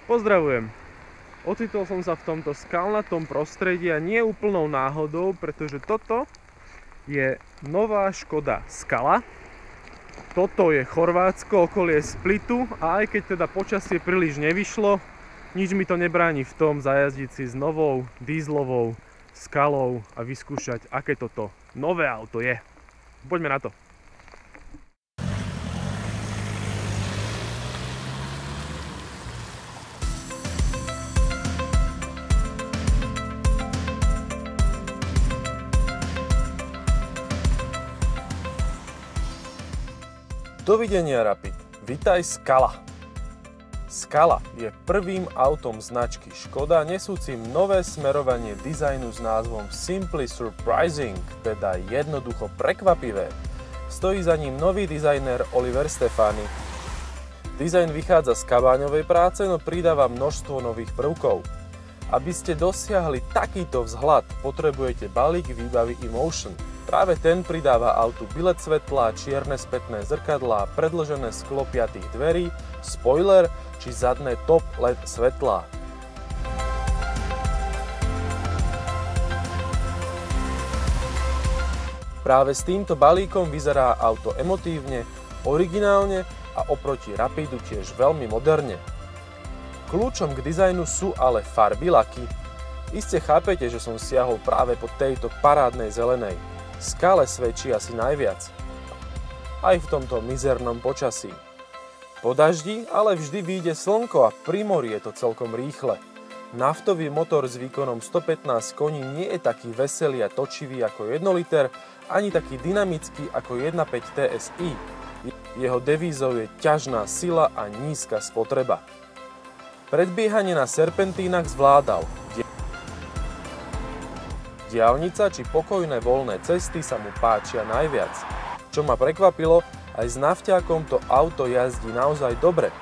Pozdravujem. Ocitol som sa v tomto skalnatom prostredí a nie úplnou náhodou, pretože toto je nová Škoda Scala. Toto je Chorvátsko, okolie Splitu a aj keď teda počasie príliš nevyšlo, nič mi to nebráni v tom zajazdiť si s novou dieselovou Scalou a vyskúšať, aké toto nové auto je. Poďme na to. Dovidenia Rapid, vitaj Scala. Scala je prvým autom značky Škoda nesúcim nové smerovanie dizajnu s názvom Simply Surprising, teda jednoducho prekvapivé. Stojí za ním nový dizajner Oliver Stefani. Dizajn vychádza z kabáňovej práce, no pridáva množstvo nových prvkov. Aby ste dosiahli takýto vzhľad, potrebujete balík výbavy eMotion. Práve ten pridáva autu bilet svetla, čierne spätné zrkadlá, predĺžené sklo piatých dverí, spoiler či zadné top LED svetlá. Práve s týmto balíkom vyzerá auto emotívne, originálne a oproti Rapidu tiež veľmi moderne. Kľúčom k dizajnu sú ale farby laky. Iste chápete, že som siahol práve po tejto parádnej zelenej. Scale svedčí asi najviac. Aj v tomto mizernom počasí. Po daždi ale vždy vyjde slnko a pri mori je to celkom rýchle. Naftový motor s výkonom 115 koní nie je taký veselý a točivý ako 1 liter, ani taký dynamický ako 1.5 TSI. Jeho devízou je ťažná sila a nízka spotreba. Predbiehanie na serpentínach zvládal. Diaľnica či pokojné voľné cesty sa mu páčia najviac. Čo ma prekvapilo, aj s nafťákom to auto jazdí naozaj dobre.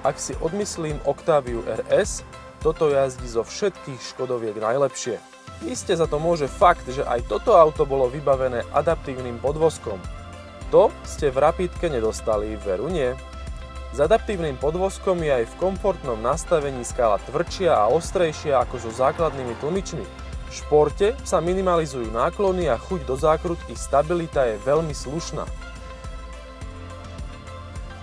Ak si odmyslím Octaviu RS, toto jazdí zo všetkých Škodoviek najlepšie. Iste za to môže fakt, že aj toto auto bolo vybavené adaptívnym podvozkom. To ste v Rapidke nedostali, veru nie? S adaptívnym podvozkom je aj v komfortnom nastavení Scala tvrdšia a ostrejšia ako so základnými tlmičmi. V športe sa minimalizujú náklony a chuť do zákrutky, stabilita je veľmi slušná.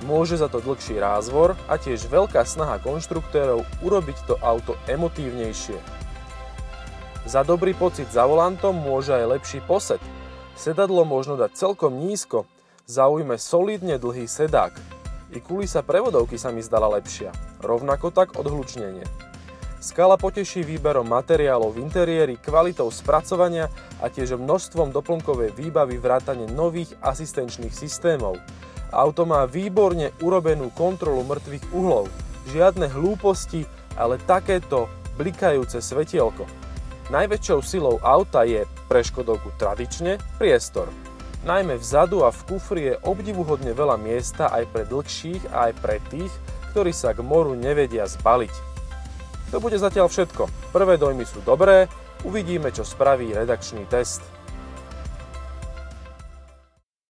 Môže za to dlhší rázvor a tiež veľká snaha konštruktérov urobiť to auto emotívnejšie. Za dobrý pocit za volantom môže aj lepší posed. Sedadlo možno dať celkom nízko, zaujme solidne dlhý sedák. I kulisa prevodovky sa mi zdala lepšia, rovnako tak odhlučnenie. Scala poteší výberom materiálov v interiéri, kvalitou spracovania a tiež množstvom doplnkovej výbavy vrátane nových asistenčných systémov. Auto má výborne urobenú kontrolu mŕtvych uhlov. Žiadne hlúposti, ale takéto blikajúce svetielko. Najväčšou silou auta je pre Škodovku tradične priestor. Najmä vzadu a v kufri je obdivuhodne veľa miesta aj pre dlhších a aj pre tých, ktorí sa k moru nevedia zbaliť. To bude zatiaľ všetko. Prvé dojmy sú dobré, uvidíme, čo spraví redakčný test.